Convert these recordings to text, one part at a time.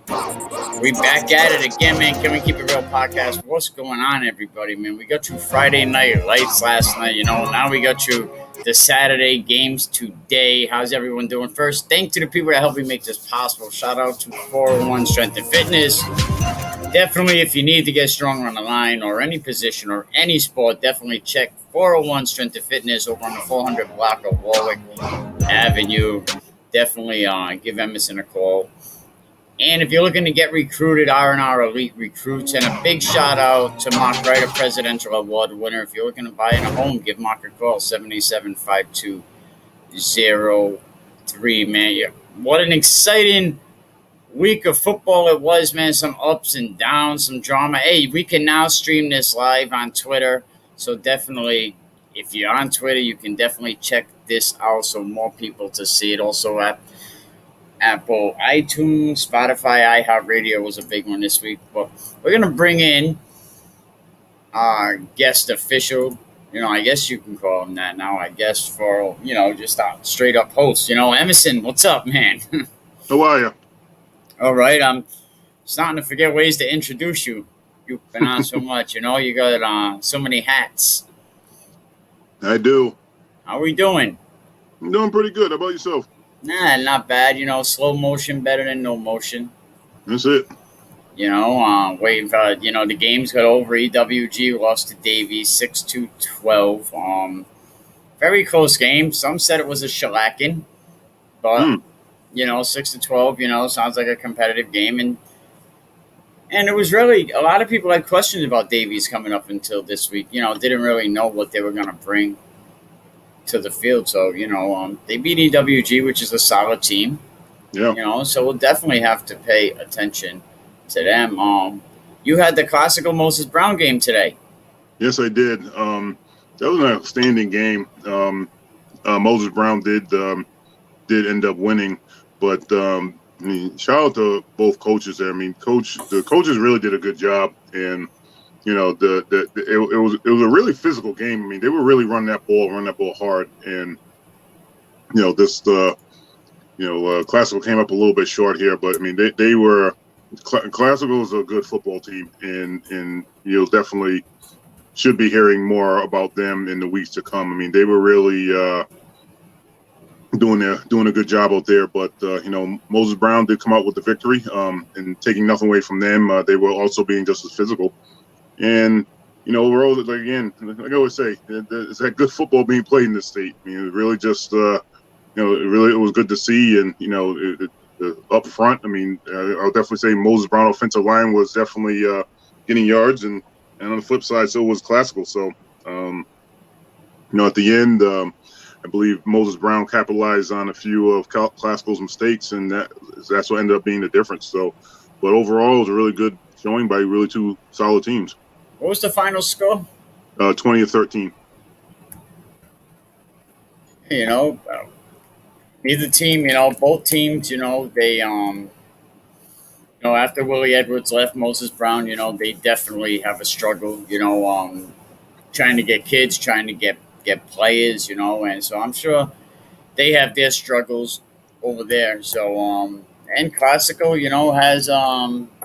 We back at it again, man. Can we keep it real podcast? What's going on, everybody, man? We got you Friday night lights last night, now we got you the Saturday games today. How's everyone doing? First, thank to the people that helped me make this possible. Shout out to 401 Strength and Fitness. Definitely, if you need to get stronger on the line or any position or any sport, definitely check 401 Strength and Fitness over on the 400 block of Warwick Avenue. Definitely give Emerson a call. And if you're looking to get recruited, R&R Elite Recruits. And a big shout out to Mark Ryder, Presidential Award winner. If you're looking to buy in a home, give Mark a call, 787-5203, man. Yeah. What an exciting week of football it was, man. Some ups and downs, some drama. Hey, we can now stream this live on Twitter. So definitely, if you're on Twitter, you can definitely check this out so more people to see it. Also at Apple, iTunes, Spotify, iHeartRadio was a big one this week. But we're going to bring in our guest official. I guess you can call him that now, I guess, for, just a straight up host. Emerson, what's up, man? How are you? All right. I'm starting to forget ways to introduce you. You've been on so much, you got so many hats. I do. How are we doing? I'm doing pretty good. How about yourself? Nah, not bad. Slow motion better than no motion. That's it. Waiting for, the games got over. EWG lost to Davies 6-12. Very close game. Some said it was a shellacking, but, 6-12, sounds like a competitive game. And it was really, a lot of people had questions about Davies coming up until this week. Didn't really know what they were going to bring to the field. So, they beat EWG, which is a solid team. Yeah. So we'll definitely have to pay attention to them. You had the classical Moses Brown game today. Yes, I did. That was an outstanding game. Moses Brown did end up winning, but shout out to both coaches there. The coaches really did a good job, and it was a really physical game. They were really running that ball hard, and Classical came up a little bit short here, but they were Classical is a good football team, and definitely should be hearing more about them in the weeks to come. They were really doing a good job out there, but Moses Brown did come out with the victory, and taking nothing away from them. They were also being just as physical. And overall, like I always say, it's that good football being played in this state. It really just, it was good to see. And up front, I'll definitely say Moses Brown offensive line was definitely getting yards, and on the flip side, so was Classical. So, at the end, I believe Moses Brown capitalized on a few of Classical's mistakes, and that's what ended up being the difference. So, but overall, it was a really good showing by really two solid teams. What was the final score? 20-13. Neither team, both teams, they, after Willie Edwards left, Moses Brown, they definitely have a struggle, trying to get kids, trying to get players, and so I'm sure they have their struggles over there. So, and Classical, has,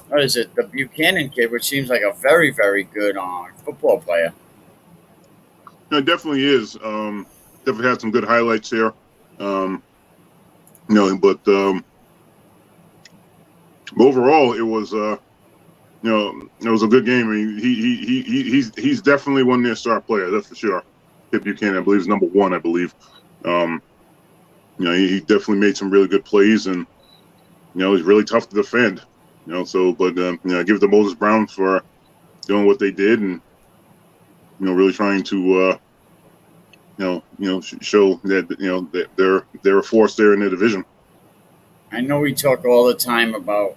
what is it, the Buchanan kid, which seems like a very, very good football player. It definitely is. Definitely had some good highlights here. But overall, it was it was a good game. He's definitely one of their star players, that's for sure. Kid Buchanan, I believe, is number one. I believe. He definitely made some really good plays, and he's really tough to defend. So, but I give it to Moses Brown for doing what they did, and really trying to show that they're a force there in their division. I know we talk all the time about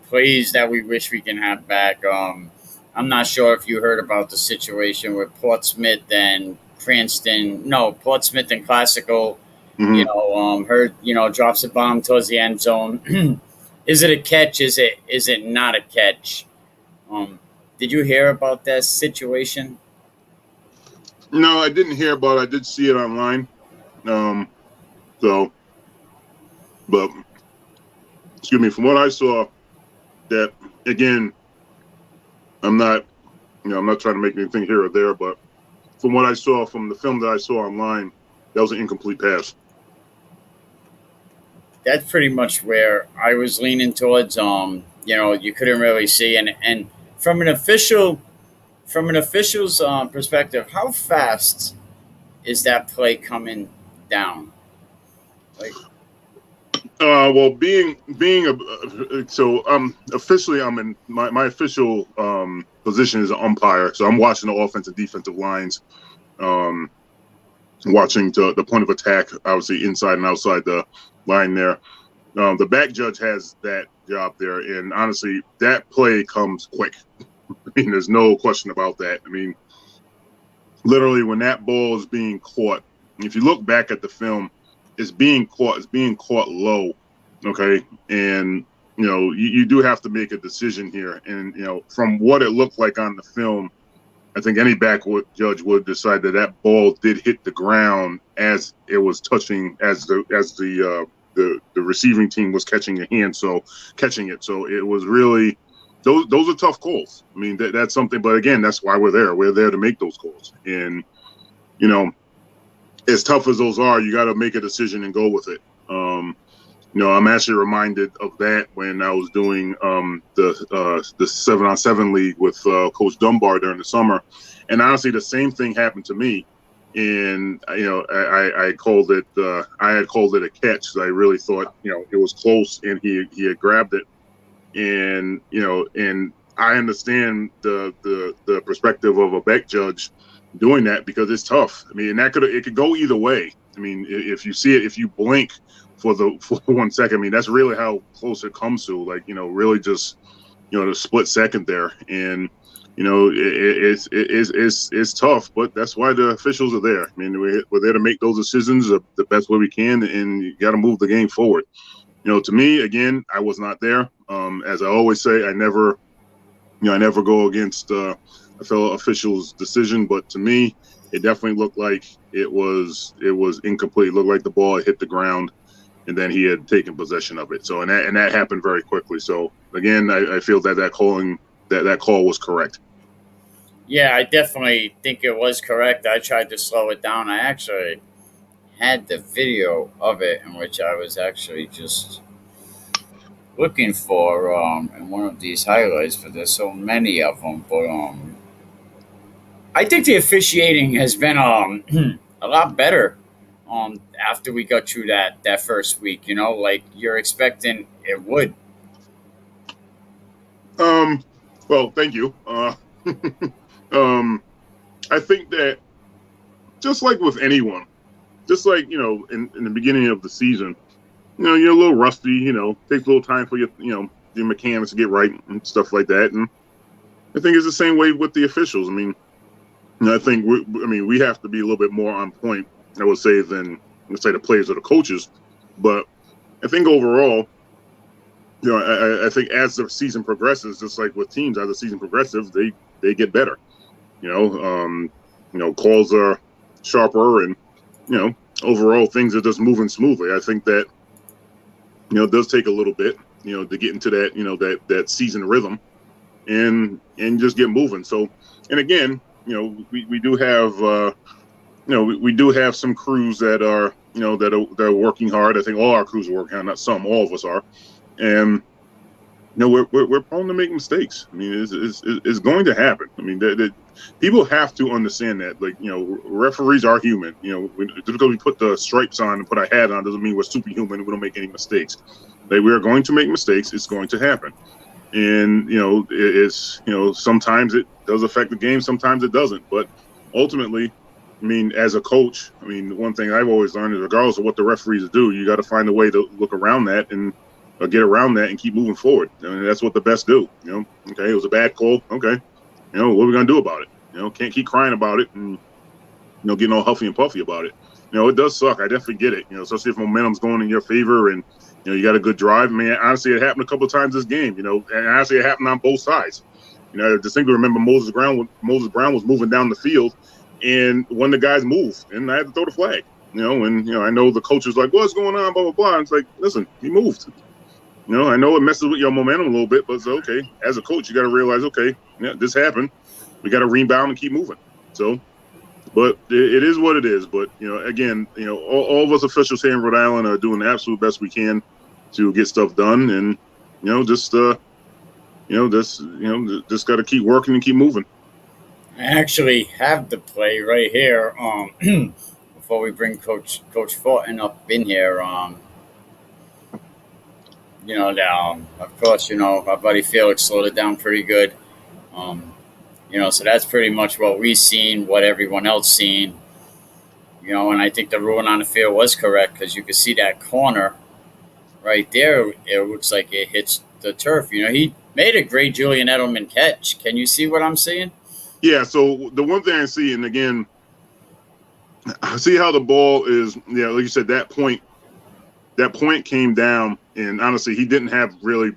plays that we wish we can have back. I'm not sure if you heard about the situation with Portsmouth and Portsmouth and Classical. Mm-hmm. Drops a bomb towards the end zone. Is it a catch? Is it not a catch? Did you hear about that situation? No, I didn't hear about it. I did see it online. But excuse me, from what I saw, that again, I'm not trying to make anything here or there, but from what I saw from the film that I saw online, that was an incomplete pass. That's pretty much where I was leaning towards. You couldn't really see, and from an official's perspective, how fast is that play coming down? Like, Well, officially, I'm in my official position is an umpire, so I'm watching the offensive and defensive lines, watching the point of attack, obviously inside and outside the line there. The back judge has that job there, and honestly, that play comes quick. I mean, there's no question about that. I mean, literally, when that ball is being caught, if you look back at the film, it's being caught low, okay? And, you do have to make a decision here. And, from what it looked like on the film, I think any judge would decide that ball did hit the ground as it was touching, as the receiving team was catching it. So it was really, those are tough calls. I mean, that's something, but again, that's why we're there. We're there to make those calls. And, as tough as those are, you got to make a decision and go with it. I'm actually reminded of that when I was doing the 7-on-7 league with Coach Dunbar during the summer, and honestly, the same thing happened to me. And I called it. I had called it a catch. So I really thought it was close, and he had grabbed it. And and I understand the perspective of a back judge doing that because it's tough. I mean, and it could go either way. I mean, if you see it, if you blink for 1 second, I mean, that's really how close it comes to. Like, really just the split second there, and it's tough, but that's why the officials are there. I mean, we're there to make those decisions the best way we can, and you got to move the game forward. To me, again, I was not there. As I always say, I never go against a fellow official's decision, but to me, it definitely looked like it was incomplete. It looked like the ball hit the ground, and then he had taken possession of it. So, and that happened very quickly. So, again, I feel that call was correct. yeah, I definitely think it was correct. I tried to slow it down. I actually had the video of it in which I was actually just looking for in one of these highlights, but there's so many of them. But I think the officiating has been a lot better after we got through that first week. Like you're expecting it would. Well, thank you. I think that just like with anyone, just like in the beginning of the season, you're a little rusty. Takes a little time for your mechanics to get right and stuff like that. And I think it's the same way with the officials. I mean, I think we have to be a little bit more on point, I would say, than let's say the players or the coaches. But I think overall, I think as the season progresses, just like with teams, as the season progresses, they get better. Calls are sharper, and overall things are just moving smoothly. I think that it does take a little bit to get into that that season rhythm and just get moving. So, and again, we do have we do have some crews that are that are working hard. I think all our crews are working hard, not some, all of us are, and we're prone to make mistakes. I mean, it's going to happen. I mean, people have to understand that. Like, referees are human. Just because we put the stripes on and put our hat on doesn't mean we're superhuman and we don't make any mistakes. Like, we are going to make mistakes. It's going to happen. And, it's, sometimes it does affect the game. Sometimes it doesn't. But ultimately, I mean, as a coach, I mean, one thing I've always learned is regardless of what the referees do, you got to find a way to look around that and get around that and keep moving forward. I mean, that's what the best do. Okay, it was a bad call. Okay, what are we gonna do about it? Can't keep crying about it and getting all huffy and puffy about it. It does suck. I definitely get it. Especially if momentum's going in your favor and you got a good drive. I mean, honestly, it happened a couple of times this game. And honestly, it happened on both sides. I distinctly remember Moses Brown was moving down the field, and one of the guys moved, and I had to throw the flag. And I know the coach was like, "What's going on?" Blah blah blah. And it's like, listen, he moved. I know it messes with your momentum a little bit, but it's okay. As a coach, you got to realize, okay, yeah, this happened. We got to rebound and keep moving. So, but it is what it is. But, again, all of us officials here in Rhode Island are doing the absolute best we can to get stuff done. And, just got to keep working and keep moving. I actually have the play right here. Before we bring Coach Fortin up in here, of course, our buddy Felix slowed it down pretty good. So that's pretty much what we seen, what everyone else seen. And I think the ruling on the field was correct because you could see that corner right there. It looks like it hits the turf. He made a great Julian Edelman catch. Can you see what I'm seeing? Yeah. So the one thing I see, and again, I see how the ball is. Yeah, like you said, that point came down, and honestly, he didn't have really,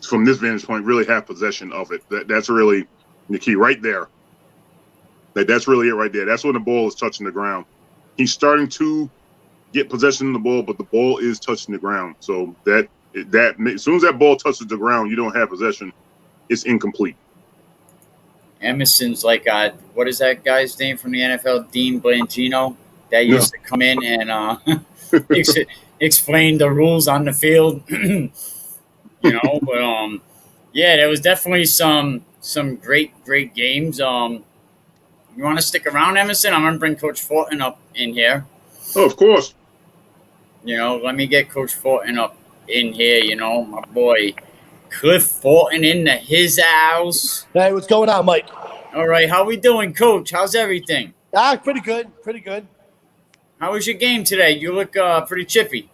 from this vantage point, really have possession of it. That's really the key right there. That's really it right there. That's when the ball is touching the ground. He's starting to get possession of the ball, but the ball is touching the ground. So that as soon as that ball touches the ground, you don't have possession. It's incomplete. Emerson's like, what is that guy's name from the NFL? Dean Blanchino, that used to come in and explain the rules on the field. But yeah, there was definitely some great games. You want to stick around, Emerson? I'm going to bring Coach Fortin up in here. Oh, of course. Let me get Coach Fortin up in here. My boy Cliff Fortin in his house. Hey, what's going on, Mike? All right, how we doing, Coach? How's everything? Pretty good. How was your game today? You look pretty chippy.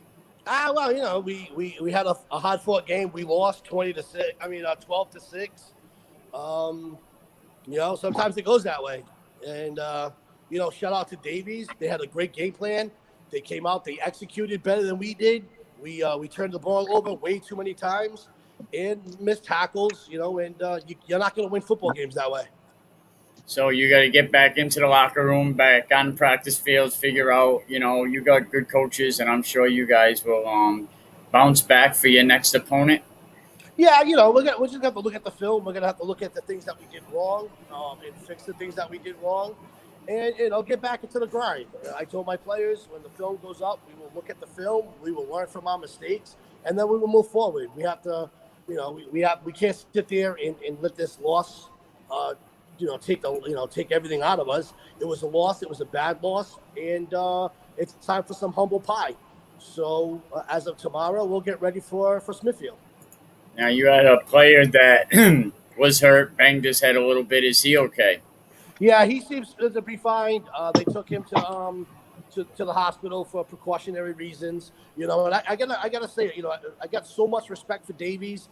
Well, we had a hard-fought game. We lost 12-6. Sometimes it goes that way. And shout out to Davies. They had a great game plan. They came out. They executed better than we did. We turned the ball over way too many times and missed tackles. And you're not going to win football games that way. So you got to get back into the locker room, back on practice fields, figure out, you got good coaches, and I'm sure you guys will bounce back for your next opponent. Yeah, we're just going to have to look at the film. We're going to have to look at the things that we did wrong and fix the things that we did wrong and, get back into the grind. I told my players when the film goes up, we will look at the film, we will learn from our mistakes, and then we will move forward. We have to, we can't sit there and let this loss take everything out of us. It was a loss. It was a bad loss. And it's time for some humble pie. So as of tomorrow, we'll get ready for Smithfield. Now, you had a player that was hurt, banged his head a little bit. Is he okay? Yeah, he seems to be fine. They took him to the hospital for precautionary reasons. And I gotta say, I got so much respect for Davies.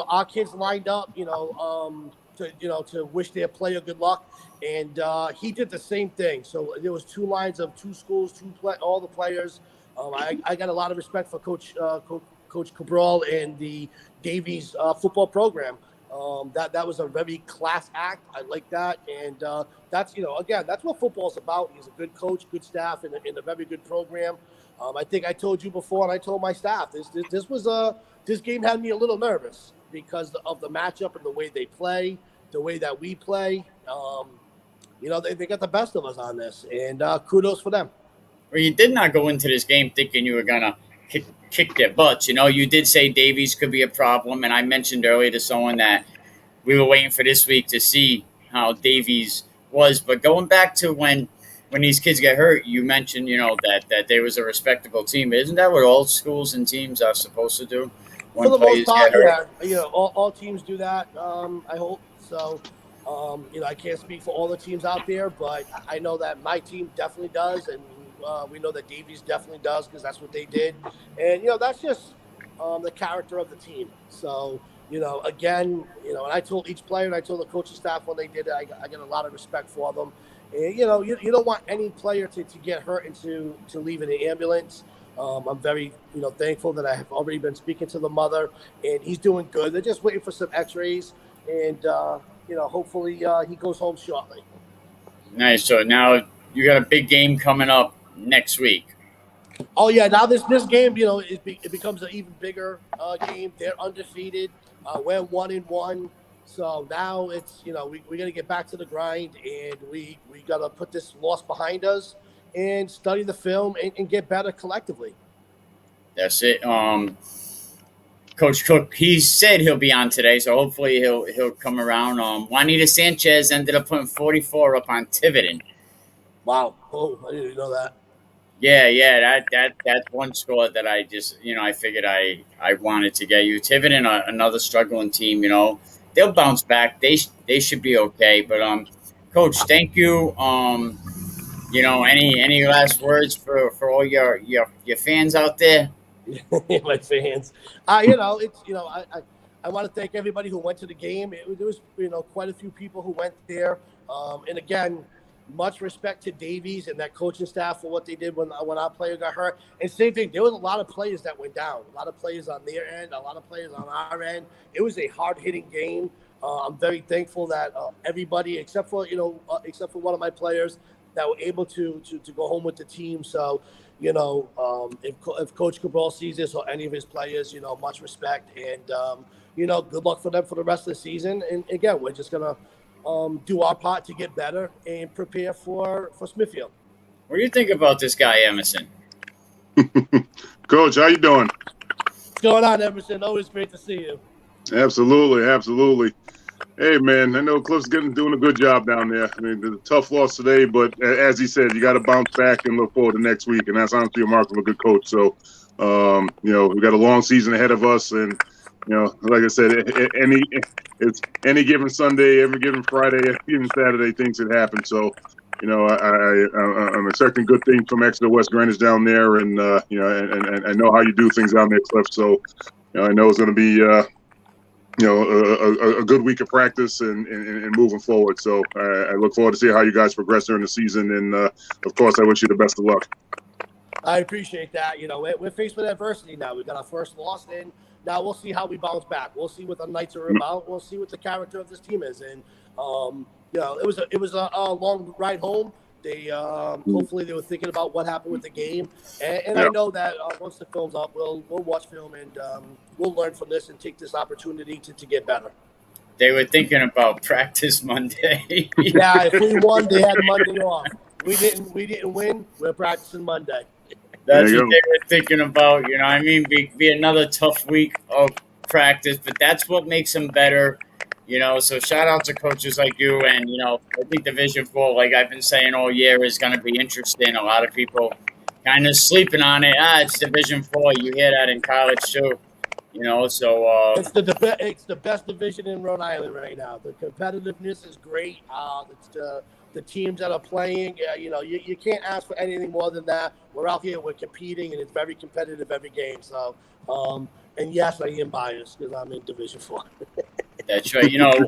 Our kids lined up, to wish their player good luck, and he did the same thing. So there was two lines of two schools, all the players. I got a lot of respect for Coach Cabral and the Davies football program. That was a very class act. I like that, and that's again, that's what football's about. He's a good coach, good staff, and a very good program. I think I told you before, and I told my staff this game had me a little nervous because of the matchup and the way they play, the way that we play. They got the best of us on this, and kudos for them. Well, you did not go into this game thinking you were gonna kick their butts. You did say Davies could be a problem, and I mentioned earlier to someone that we were waiting for this week to see how Davies was. But going back to when these kids get hurt, you mentioned that they was a respectable team. Isn't that what all schools and teams are supposed to do? For the most part, yeah. All teams do that. I hope so. I can't speak for all the teams out there, but I know that my team definitely does, and we know that Davies definitely does because that's what they did. And that's just the character of the team. So again, and I told each player and I told the coaching staff when they did it, I got a lot of respect for them. And you don't want any player to get hurt and to leave in the ambulance. I'm very, thankful that I have already been speaking to the mother, and he's doing good. They're just waiting for some X-rays, and hopefully he goes home shortly. Nice. So now you got a big game coming up next week. Oh yeah, now this game, it becomes an even bigger game. They're undefeated. We're 1-1. So now it's we got to get back to the grind, and we got to put this loss behind us and study the film and get better collectively. That's it. Coach Cook, he said he'll be on today, so hopefully he'll come around. Juanita Sanchez ended up putting 44 up on Tiverton. Wow! Oh, I didn't even know that. Yeah, that's one score that I just I figured I wanted to get you. Tiverton, another struggling team. They'll bounce back. They should be okay. But Coach, thank you. Any last words for all your fans out there? My fans. I want to thank everybody who went to the game. There was quite a few people who went there. And again, much respect to Davies and that coaching staff for what they did when our player got hurt. And same thing, there was a lot of players that went down. A lot of players on their end, a lot of players on our end. It was a hard-hitting game. I'm very thankful that everybody, except for one of my players, that were able to go home with the team. So, if Coach Cabral sees this or any of his players, much respect and, good luck for them for the rest of the season. And again, we're just going to do our part to get better and prepare for Smithfield. What do you think about this guy, Emerson? Coach, how you doing? What's going on, Emerson? Always great to see you. Absolutely. Hey, man, I know Cliff's doing a good job down there. I mean, the tough loss today, but as he said, you got to bounce back and look forward to next week, and that's honestly a mark of a good coach. So, we got a long season ahead of us, and like I said, it's any given Sunday, every given Friday, every given Saturday, things that happen. So, I'm expecting good things from Exeter West Greenwich down there, and and I know how you do things down there, Cliff. So, I know it's going to be a good week of practice and moving forward. So I look forward to see how you guys progress during the season. And of course, I wish you the best of luck. I appreciate that. We're faced with adversity now. We've got our first loss, and now we'll see how we bounce back. We'll see what the Knights are about. We'll see what the character of this team is. And it was a long ride home. They hopefully they were thinking about what happened with the game, and I know that once the film's up, we'll watch film and we'll learn from this and take this opportunity to get better. They were thinking about practice Monday. Yeah, if we won, they had Monday off. We didn't win. We're practicing Monday. That's what they were thinking about. Be another tough week of practice, but that's what makes them better. So shout out to coaches like you. And, I think Division 4, like I've been saying all year, is going to be interesting. A lot of people kind of sleeping on it. It's Division 4. You hear that in college too. So it's the best division in Rhode Island right now. The competitiveness is great. The teams that are playing, you can't ask for anything more than that. We're out here, we're competing, and it's very competitive every game. So, and yes, I am biased because I'm in Division 4. That's right. I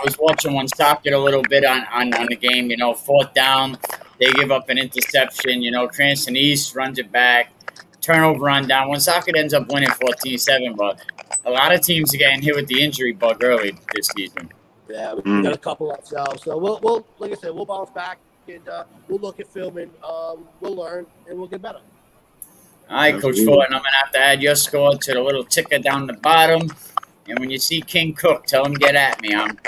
was watching Woonsocket a little bit on the game. Fourth down, they give up an interception. Cranston East runs it back, turnover on down. Woonsocket ends up winning 14-7, but a lot of teams are getting hit with the injury bug early this season. Yeah, we got a couple ourselves. So we'll like I said, we'll bounce back and we'll look at film and we'll learn and we'll get better. All right, Coach Fortin, I'm gonna have to add your score to the little ticker down the bottom. And when you see King Cook, tell him get at me. I'm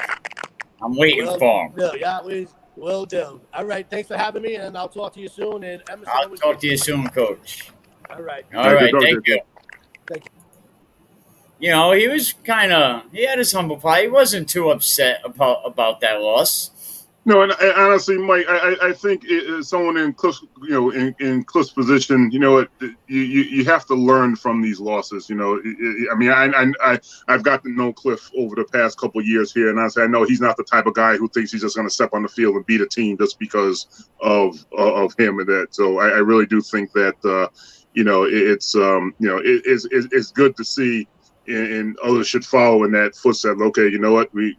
waiting for him. Yeah, we will do. All right, thanks for having me, and I'll talk to you soon. And Emerson, I'll talk to you soon, Coach. All right. All right, thank you. Thank you. He was he had his humble pie. He wasn't too upset about that loss. No, and honestly, Mike, I think someone in Cliff's, in Cliff's position, you have to learn from these losses. I've got to know Cliff over the past couple of years here, and I know he's not the type of guy who thinks he's just going to step on the field and beat a team just because of him and that. So I really do think that it's good to see. And others should follow in that footstep. Okay, you know what? We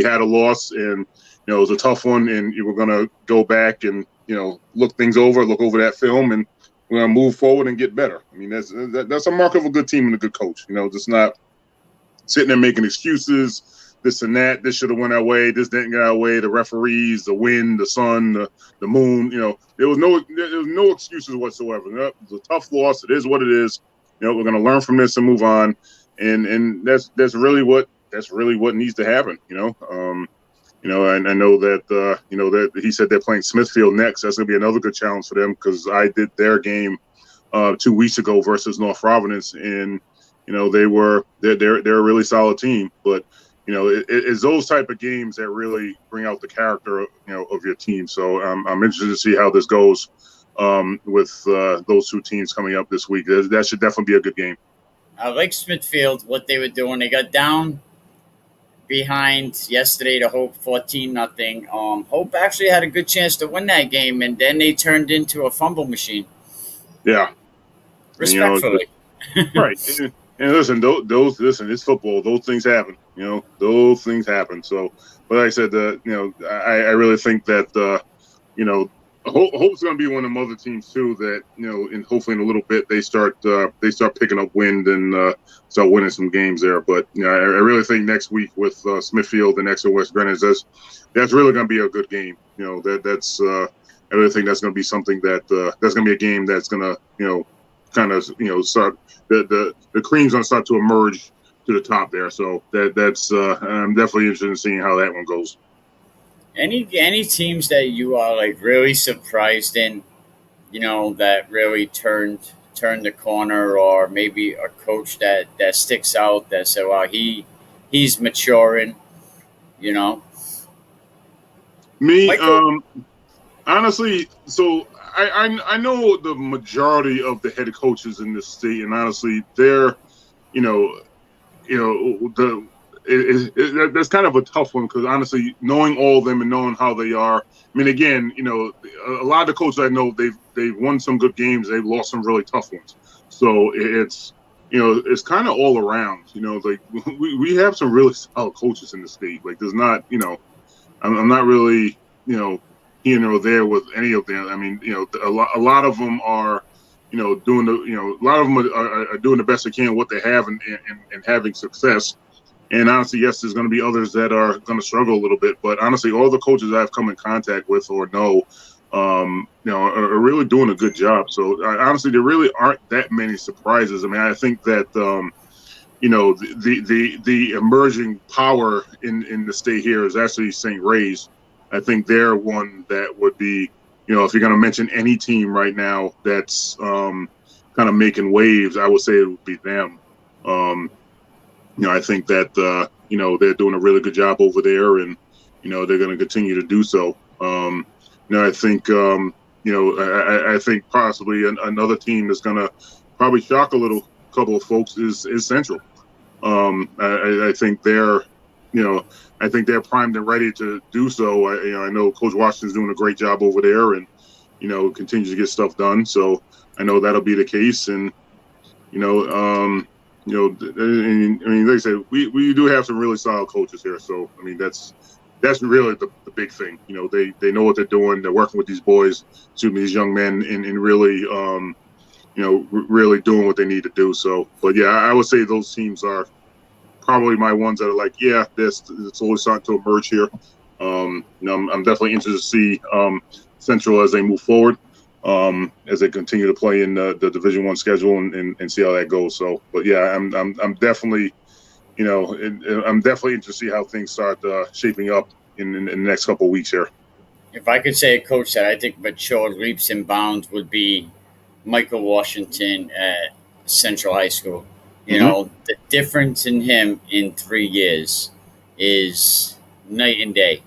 had a loss, and it was a tough one, and we're gonna go back and look over that film, and we're gonna move forward and get better. I mean, that's a mark of a good team and a good coach. Just not sitting there making excuses, this and that. This should have went our way. This didn't get our way. The referees, the wind, the sun, the moon. There was no excuses whatsoever. It was a tough loss. It is what it is. We're going to learn from this and move on. And that's really what needs to happen. And I know that that he said they're playing Smithfield next. That's going to be another good challenge for them, because I did their game 2 weeks ago versus North Providence, and they're a really solid team. But it's those type of games that really bring out the character of your team. So I'm interested to see how this goes with those two teams coming up this week. That should definitely be a good game. I like Smithfield, what they were doing. They got down behind yesterday to Hope 14-0. Hope actually had a good chance to win that game, and then they turned into a fumble machine. Yeah. Respectfully. Right. And listen, it's football. Those things happen. Those things happen. So, but like I said, I really think that Hope's going to be one of them other teams too that and hopefully in a little bit they start picking up wind and start winning some games there. But I really think next week with Smithfield and Exeter West Greenwich, that's really going to be a good game. I really think that's going to be something that's going to be a game that's going to kind of start the cream's going to start to emerge to the top there. So that's I'm definitely interested in seeing how that one goes. Any teams that you are like really surprised in, that really turned the corner, or maybe a coach that sticks out that said, "Wow, he's maturing," Me, honestly, so I know the majority of the head coaches in this state, and honestly, they're that's kind of a tough one, because honestly, knowing all of them and knowing how they are, I mean, again, a lot of the coaches I know, they've won some good games, they've lost some really tough ones. So it's kind of all around. Like we have some really solid coaches in the state. Like there's not, I'm not really here or there with any of them. I mean, a lot of them are doing a lot of them are doing the best they can what they have and having success. And honestly, yes, there's going to be others that are going to struggle a little bit. But honestly, all the coaches I've come in contact with or know, are really doing a good job. So honestly, there really aren't that many surprises. I mean, I think that the emerging power in the state here is actually St. Ray's. I think they're one that would be, if you're going to mention any team right now that's kind of making waves, I would say it would be them. I think that they're doing a really good job over there, and they're going to continue to do so. I think I think possibly another team that's going to probably shock a couple of folks is Central. I think they're primed and ready to do so. I know Coach Washington's doing a great job over there, and continues to get stuff done. So I know that'll be the case, and like I said, we do have some really solid coaches here. So I mean, that's really the big thing. They know what they're doing. They're working with these boys, these young men, and really really doing what they need to do. So, but yeah, I would say those teams are probably my ones that are like, yeah, it's slowly starting to emerge here. I'm definitely interested to see Central as they move forward, as they continue to play in the Division I schedule and see how that goes. So, but yeah, I'm definitely, I'm definitely interested to see how things start shaping up in the next couple of weeks here. If I could say a coach that I think matured leaps and bounds would be Michael Washington at Central High School. The difference in him in 3 years is night and day.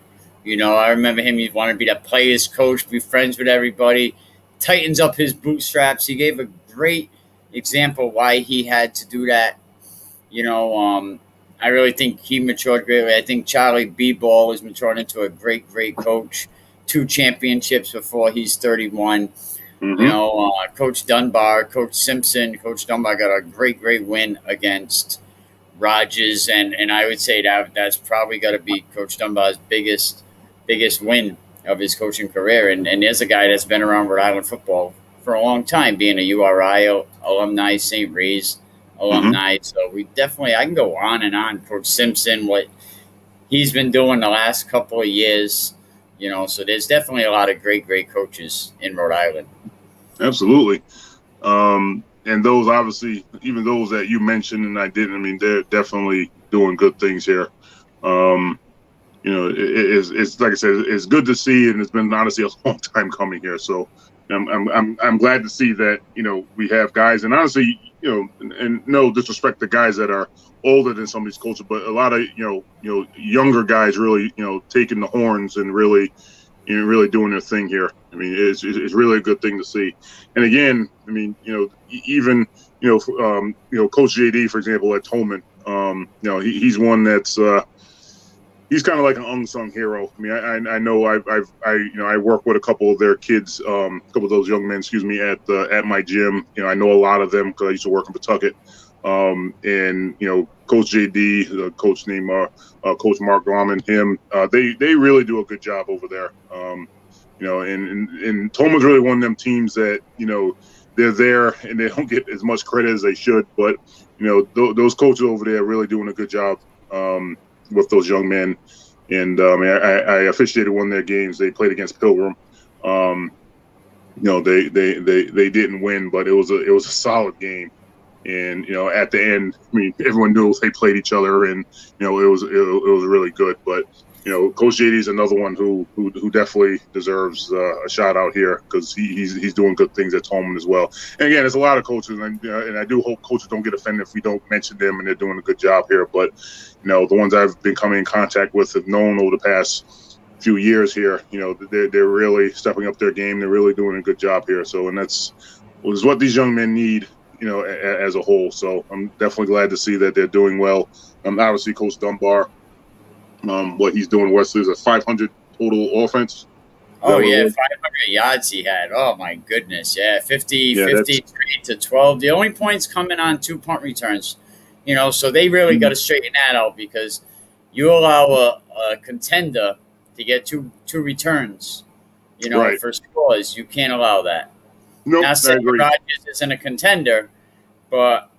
I remember him. He wanted to be that player's coach, be friends with everybody, tightens up his bootstraps. He gave a great example why he had to do that. I really think he matured greatly. I think Charlie B-Ball has matured into a great, great coach. 2 championships before he's 31. Coach Dunbar, Coach Simpson. Coach Dunbar got a great, great win against Rogers, and I would say that's probably got to be Coach Dunbar's biggest win of his coaching career. And there's a guy that's been around Rhode Island football for a long time, being a URI alumni, St. Ray's alumni. So I can go on and on. Coach Simpson, what he's been doing the last couple of years. So there's definitely a lot of great coaches in Rhode Island. Absolutely. And those, obviously, even those that you mentioned and I didn't, I mean, they're definitely doing good things here. It's like I said, it's good to see, and it's been honestly a long time coming here. So I'm glad to see that, we have guys, and honestly, and no disrespect to guys that are older than some of these coaches, but a lot of, younger guys really, taking the horns and really, really doing their thing here. I mean, it's really a good thing to see. And again, I mean, even, Coach JD, for example, at Tolman, he's one that's, he's kind of like an unsung hero. I mean, I know I work with a couple of their kids, a couple of those young men, at my gym. I know a lot of them because I used to work in Pawtucket. And Coach JD, the coach named Coach Mark Gorman, they really do a good job over there. And Tolman's really one of them teams that they're there and they don't get as much credit as they should, but those coaches over there are really doing a good job with those young men. And I officiated one of their games. They played against Pilgrim. They didn't win, but it was a solid game. And at the end, I mean, everyone knew they played each other, and it was really good. But Coach JD is another one who definitely deserves a shout out here because he's doing good things at Tolman as well. And again, there's a lot of coaches, and I do hope coaches don't get offended if we don't mention them, and they're doing a good job here. But the ones I've been coming in contact with have known over the past few years here, they're really stepping up their game. They're really doing a good job here. So, and that's what these young men need, as a whole. So I'm definitely glad to see that they're doing well. Obviously, Coach Dunbar, what he's doing, Wesley, is a 500 total offense. Oh, yeah, 500 yards he had. Oh, my goodness. Yeah, 53 to 12. The only points coming on 2 punt returns. So they really got to straighten that out because you allow a contender to get two returns, right, for scores. You can't allow that. Nope, Not saying Rogers isn't a contender, but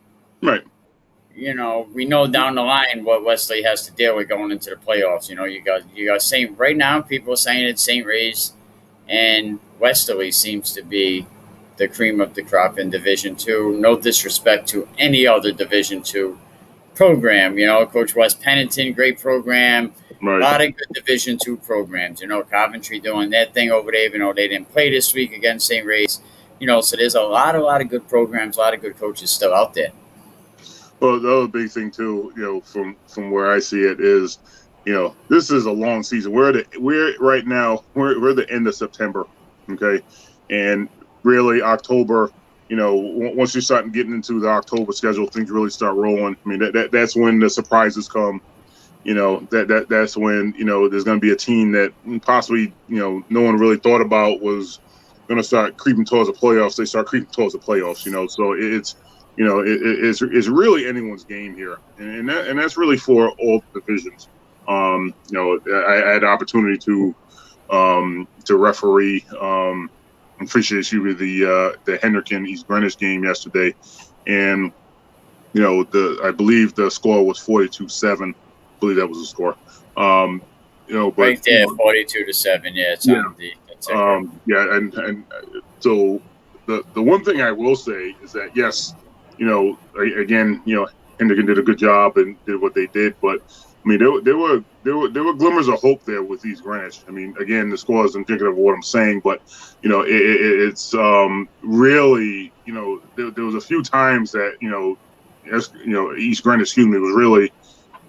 right. We know down the line what Wesley has to deal with going into the playoffs. You got St. Right now, people are saying it's St. Ray's, and Westerly seems to be the cream of the crop in Division II. No disrespect to any other Division II program. Coach Wes Pennington, great program. Right. A lot of good Division II programs. Coventry doing their thing over there, even though they didn't play this week against St. Ray's. So there's a lot of good programs, a lot of good coaches still out there. Well, the other big thing too, from where I see it is, this is a long season. We're right now we're the end of September, okay, and really October. Once you start getting into the October schedule, things really start rolling. I mean, that's when the surprises come. That's when there's going to be a team that possibly no one really thought about was going to start creeping towards the playoffs. They start creeping towards the playoffs. So it's really anyone's game here, and that's really for all divisions. I had the opportunity to referee. Appreciate you with the Hendricken East Greenwich game yesterday, and I believe the score was 42-7. I believe that was the score. But right there, 42-7. Yeah, it's on the. And so the one thing I will say is that yes, again, Hendricken did a good job and did what they did, but I mean, there were glimmers of hope there with East Greenwich. I mean, again, the score is indicative of what I'm saying, but it's really there was a few times that East Greenwich, was really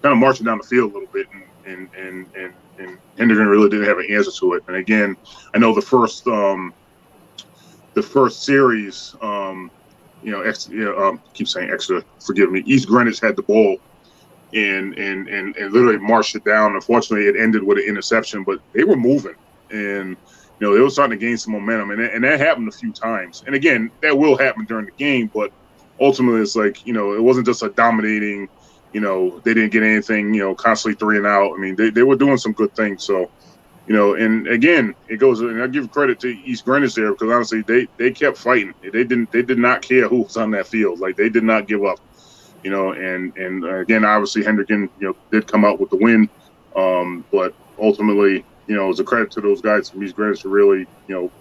kind of marching down the field a little bit, and Hendricken really didn't have an answer to it. And again, I know the first series, keep saying extra, forgive me. East Greenwich had the ball and literally marched it down. Unfortunately, it ended with an interception, but they were moving, and they were starting to gain some momentum, and that happened a few times. And again, that will happen during the game, but ultimately, it's like it wasn't just a dominating. They didn't get anything. Constantly 3 and out. I mean, they were doing some good things. So, and again, it goes. And I give credit to East Greenwich there because honestly, they kept fighting. They did not care who was on that field. Like they did not give up. And again, obviously Hendricken, did come out with the win. But ultimately, you know, it's a credit to those guys. These guys for really, you know,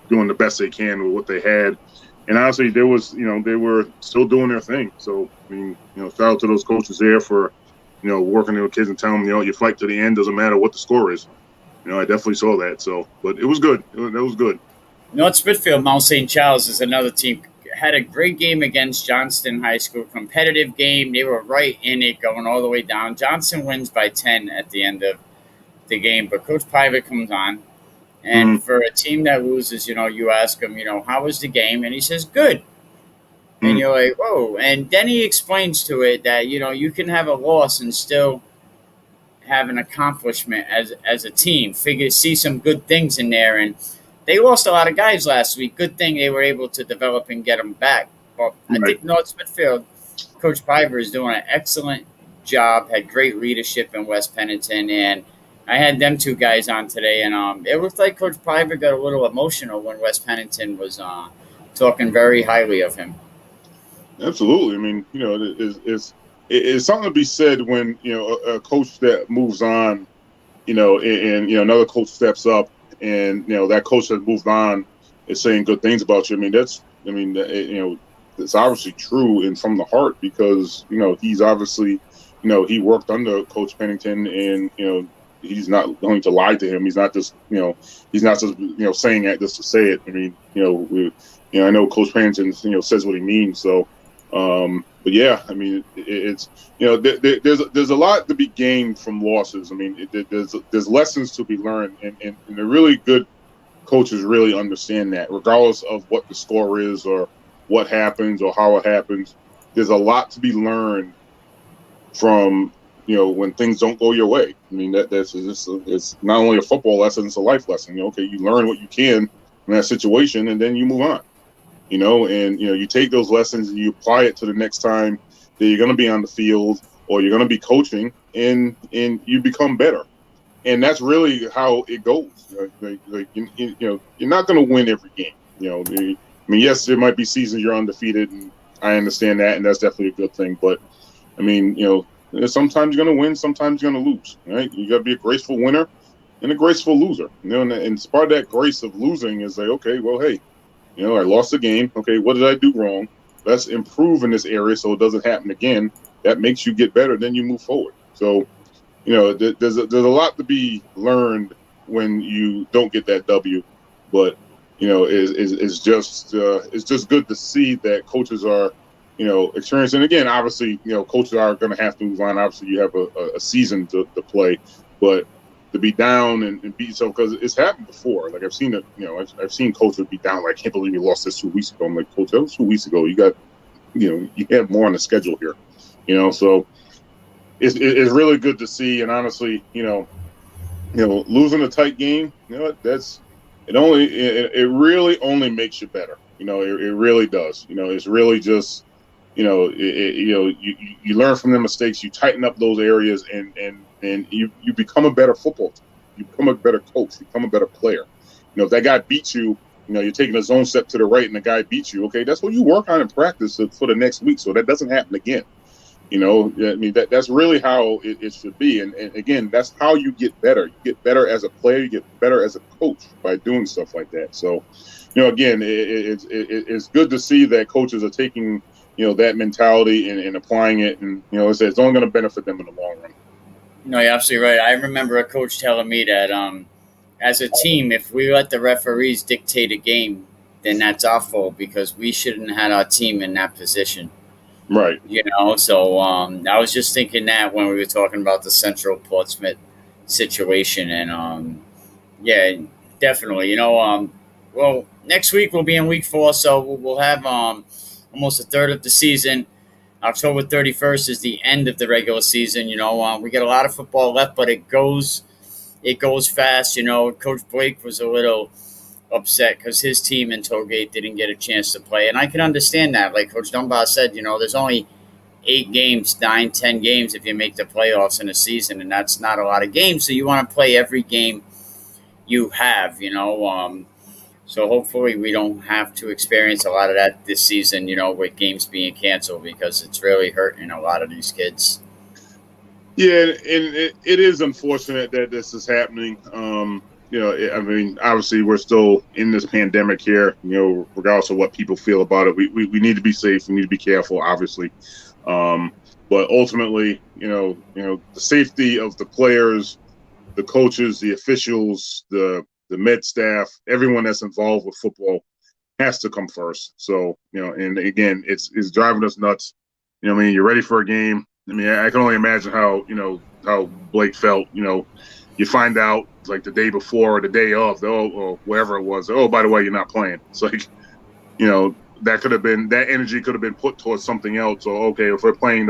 doing the best they can with what they had. And honestly, there was, you know, they were still doing their thing. So, I mean, you know, shout out to those coaches there for, you know, working with kids and telling them, you know, you fight to the end, doesn't matter what the score is. You know, I definitely saw that. So, but it was good. That was good. North Smithfield, Mount St. Charles is another team. Had a great game against Johnston High School. Competitive game. They were right in it, going all the way down. Johnson wins by 10 at the end of the game, but Coach Private comes on. And for a team that loses, you know, you ask him, you know, how was the game? And he says, good. And you're like, whoa. And then he explains to it that, you know, you can have a loss and still have an accomplishment as a team. See some good things in there. And they lost a lot of guys last week. Good thing they were able to develop and get them back. But I think North Smithfield, Coach Piper is doing an excellent job, had great leadership in West Pennington. And I had them two guys on today. And it looked like Coach Piper got a little emotional when West Pennington was talking very highly of him. Absolutely. I mean, you know, it's something to be said when, you know, a coach that moves on, you know, and you know, another coach steps up, and you know that coach that moved on is saying good things about you. I mean, you know, it's obviously true and from the heart, because you know he's obviously, you know, he worked under Coach Pennington, and you know he's not going to lie to him. He's not just, you know, saying that just to say it. I mean, you know, I know Coach Pennington, you know, says what he means. So, but yeah, I mean, it's, you know, there's a lot to be gained from losses. I mean, there's lessons to be learned, and the really good coaches really understand that, regardless of what the score is or what happens or how it happens. There's a lot to be learned from, you know, when things don't go your way. I mean, it's not only a football lesson, it's a life lesson. You know, okay, you learn what you can in that situation, and then you move on. You know, and, you know, you take those lessons and you apply it to the next time that you're going to be on the field or you're going to be coaching, and you become better. And that's really how it goes. You know, you're not going to win every game. You know, I mean, yes, there might be seasons you're undefeated, and I understand that, and that's definitely a good thing. But, I mean, you know, sometimes you're going to win, sometimes you're going to lose, right? You got to be a graceful winner and a graceful loser. You know, and part of that grace of losing is like, okay, well, hey, you know, I lost the game. Okay, what did I do wrong? Let's improve in this area so it doesn't happen again. That makes you get better. Then you move forward. So, you know, there's a lot to be learned when you don't get that W. But, you know, it's just good to see that coaches are, you know, experiencing. Again, obviously, you know, coaches are going to have to move on. Obviously, you have a season to play, but to be down and beat yourself, because it's happened before. Like, I've seen it, you know, I've seen coaches be down. Like, I can't believe you lost this 2 weeks ago. I'm like, Coach, that was 2 weeks ago. You got, you know, you have more on the schedule here, you know. So it's really good to see. And honestly, you know, losing a tight game, you know, it really only makes you better. You know, it really does. You know, it's really just, you know, you learn from the mistakes, you tighten up those areas, and you become a better football team. You become a better coach. You become a better player. You know, if that guy beats you, you know, you're taking a zone step to the right and the guy beats you. Okay, that's what you work on in practice for the next week, so that doesn't happen again. You know, I mean, that's really how it should be. And again, that's how you get better. You get better as a player. You get better as a coach by doing stuff like that. So, you know, again, it's good to see that coaches are taking, you know, that mentality and applying it. And, you know, it's only going to benefit them in the long run. No, you're absolutely right. I remember a coach telling me that as a team, if we let the referees dictate a game, then that's our fault, because we shouldn't have had our team in that position. Right. You know, so I was just thinking that when we were talking about the Central Portsmouth situation. And, yeah, definitely. You know, well, next week we'll be in week 4, so we'll have almost a third of the season. October 31st is the end of the regular season. You know, we got a lot of football left, but it goes fast. You know, Coach Blake was a little upset because his team in Tollgate didn't get a chance to play, and I can understand that. Like Coach Dunbar said, you know, there's only 8 games, 9, 10 games if you make the playoffs in a season, and that's not a lot of games. So you want to play every game you have. You know, so hopefully we don't have to experience a lot of that this season, you know, with games being canceled, because it's really hurting a lot of these kids. Yeah, and it is unfortunate that this is happening. I mean, obviously we're still in this pandemic here. Regardless of what people feel about it, we need to be safe. We need to be careful, obviously. But ultimately, the safety of the players, the coaches, the officials, the med staff, everyone that's involved with football has to come first. So, and again, it's driving us nuts. I mean, you're ready for a game. I mean, I can only imagine how Blake felt. You find out like the day before or the day of, or wherever it was. Oh, by the way, you're not playing. It's like, that energy could have been put towards something else. Or okay, if we're playing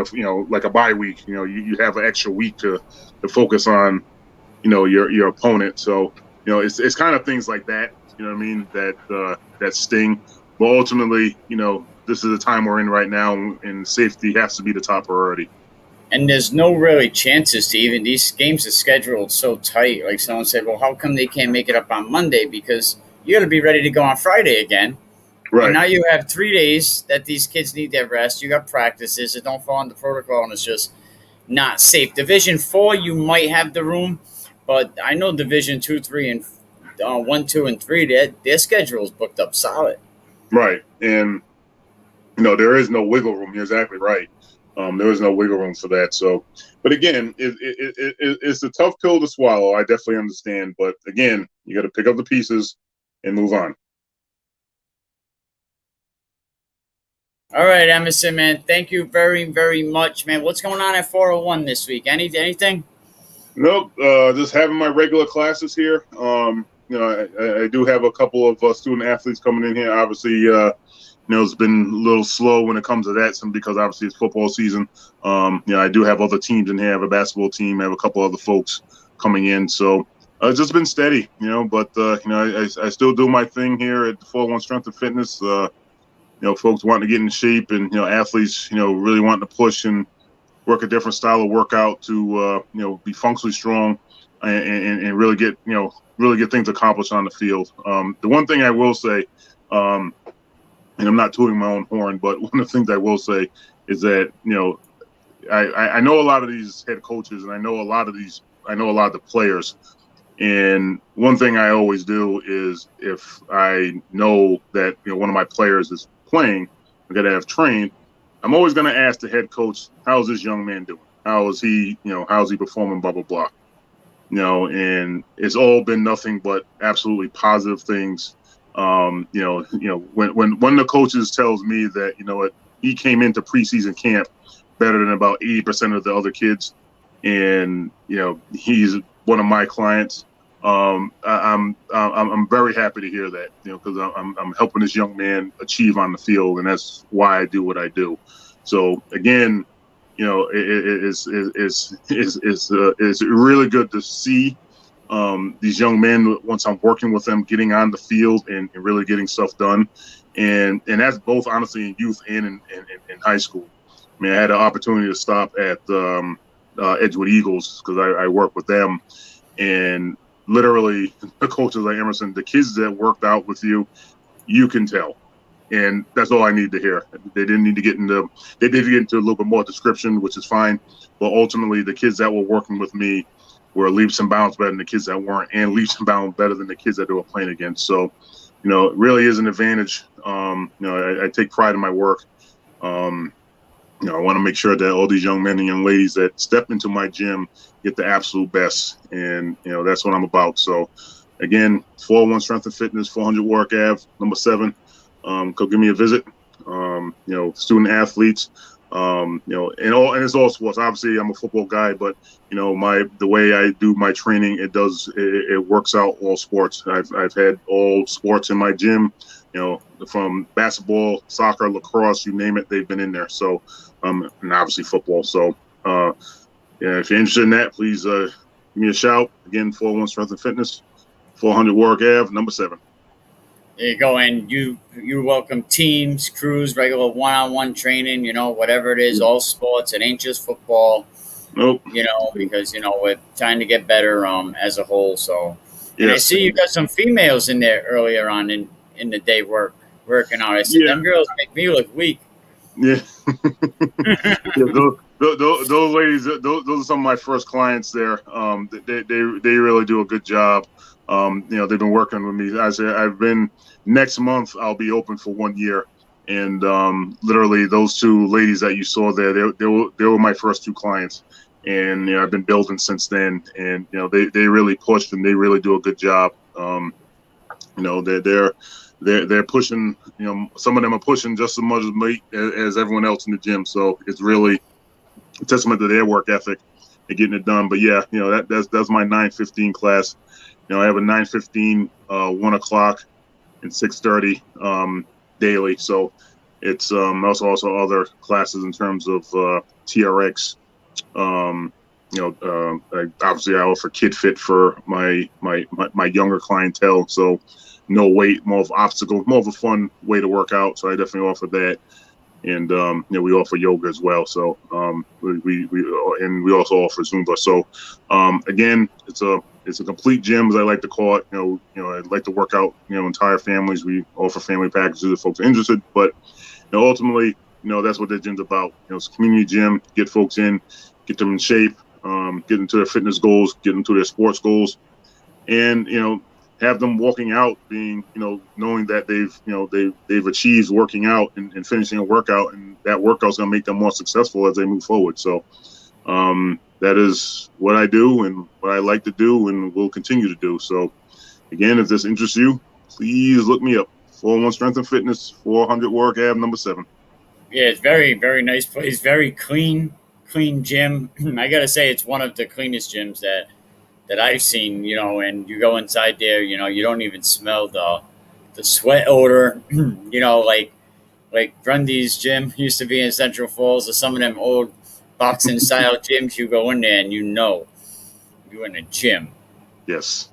like a bye week, you have an extra week to focus on, your opponent. So, it's kind of things like that. You know what I mean? That sting. But ultimately, this is the time we're in right now, and safety has to be the top priority. And there's no really chances to even these games are scheduled so tight. Like someone said, well, how come they can't make it up on Monday? Because you got to be ready to go on Friday again. Right. And now you have 3 days that these kids need their rest. You got practices that don't fall into protocol, and it's just not safe. Division 4, you might have the room, but I know Division 2, 3, and 1, 2, and 3, their schedule is booked up solid. Right. And, there is no wiggle room. You're exactly right. There is no wiggle room for that. So, but again, it's a tough pill to swallow. I definitely understand. But again, you got to pick up the pieces and move on. All right, Emerson, man. Thank you very, very much, man. What's going on at 401 this week? Anything? Nope. Just having my regular classes here. I do have a couple of student athletes coming in here. Obviously, it's been a little slow when it comes to that, because obviously it's football season. I do have other teams in here. I have a basketball team. I have a couple other folks coming in. So it's just been steady, but, I still do my thing here at 401 Strength and Fitness. Folks wanting to get in shape, and, athletes, really wanting to push and work a different style of workout to, be functionally strong and really get things accomplished on the field. The one thing I will say, and I'm not tooting my own horn, but one of the things I will say is that, I know a lot of these head coaches, and I know a lot of the players. And one thing I always do is, if I know that, one of my players is playing, that I have trained, I'm always going to ask the head coach, how's this young man doing? How is he performing, blah, blah, blah. And it's all been nothing but absolutely positive things. When the coaches tells me that, he came into preseason camp better than about 80% of the other kids, and, he's one of my clients, I'm very happy to hear that, because I'm helping this young man achieve on the field, and that's why I do what I do. So again, it's really good to see these young men, once I'm working with them, getting on the field and really getting stuff done, and that's both honestly in youth and in high school. I mean, I had an opportunity to stop at Edgewood Eagles, because I work with them, and literally the coaches like, Emerson, the kids that worked out with you, you can tell. And that's all I need to hear. They didn't need to get into, they did get into a little bit more description, which is fine. But ultimately, the kids that were working with me were leaps and bounds better than the kids that weren't, and leaps and bounds better than the kids that they were playing against. So, it really is an advantage. I take pride in my work. I want to make sure that all these young men and young ladies that step into my gym get the absolute best. And, that's what I'm about. So, again, 401 Strength and Fitness, 400 Warwick Ave, number 7. Come give me a visit. Student athletes, and it's all sports. Obviously, I'm a football guy, but the way I do my training, it works out all sports. I've had all sports in my gym. From basketball, soccer, lacrosse, you name it, they've been in there. So, and obviously football. So, if you're interested in that, please give me a shout. Again, 401 Strength and Fitness, 400 Warwick Ave, number 7. There you go, and you welcome teams, crews, regular one-on-one training, whatever it is, all sports. It ain't just football. Nope. Because we're trying to get better as a whole. So, and yes. I see you got some females in there earlier on in the day working out. I said, them girls make me look weak. Yeah. Those ladies, those are some of my first clients there. They really do a good job. They've been working with me. Next month I'll be open for 1 year, and literally those two ladies that you saw there, they were my first two clients, and I've been building since then. And they really pushed, and they really do a good job. They're pushing. Some of them are pushing just as much as everyone else in the gym. So it's really a testament to their work ethic and getting it done. But yeah, that's my 9:15 class. I have a 9:15, 1 o'clock, and 6:30 daily. So it's also other classes in terms of TRX. Obviously I offer Kid Fit for my younger clientele. So no weight, more of obstacle, more of a fun way to work out. So I definitely offer that. And we offer yoga as well. So we also offer Zumba. So again, it's a complete gym, as I like to call it. I like to work out entire families. We offer family packages if folks are interested. But ultimately, that's what the gym's about. It's a community gym. Get folks in, get them in shape, get into their fitness goals, get into their sports goals, and have them walking out being, knowing that they've achieved working out and finishing a workout, and that workout's going to make them more successful as they move forward. So that is what I do and what I like to do and will continue to do. So again, if this interests you, please look me up. 401 Strength and Fitness, 400 Warwick Ave, number 7. Yeah, it's very, very nice place. Very clean gym. I got to say, it's one of the cleanest gyms that I've seen, and you go inside there, you don't even smell the sweat odor, like Grundy's gym used to be in Central Falls, or some of them old boxing style gyms. You go in there and you're in a gym. Yes.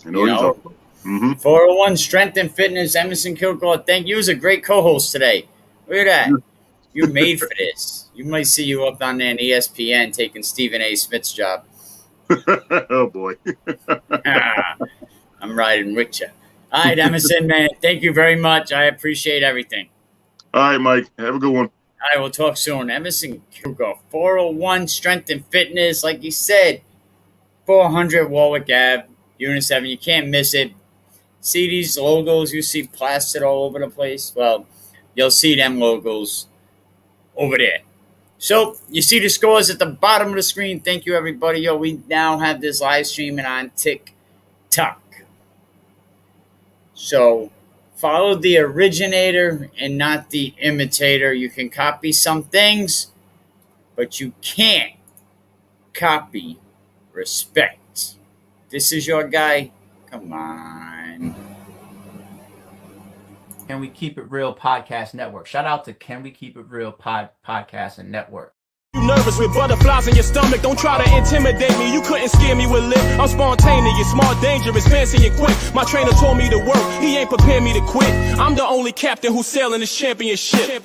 I know what you're talking about. Mm-hmm. 401 Strength and Fitness, Emerson Kilgore. Thank you. He was a great co-host today. Look at that. You're made for this. You might see you up on there in ESPN taking Stephen A. Smith's job. Oh, boy. I'm riding with you. All right, Emerson, man. Thank you very much. I appreciate everything. All right, Mike. Have a good one. All right, we'll talk soon. Emerson Kilgore, 401 Strength and Fitness. Like you said, 400 Warwick Ave, Unit 7. You can't miss it. See these logos you see plastered all over the place? Well, you'll see them logos over there. So, you see the scores at the bottom of the screen. Thank you, everybody. We now have this live streaming on TikTok. So, follow the originator and not the imitator. You can copy some things, but you can't copy respect. This is your guy. Come on. Can We Keep It Real Podcast Network. Shout out to Can We Keep It Real Podcast and Network. You nervous with butterflies in your stomach? Don't try to intimidate me. You couldn't scare me with lip. I'm spontaneous, smart, dangerous, fancy and quick. My trainer told me to work. He ain't prepared me to quit. I'm the only captain who's sailing this championship.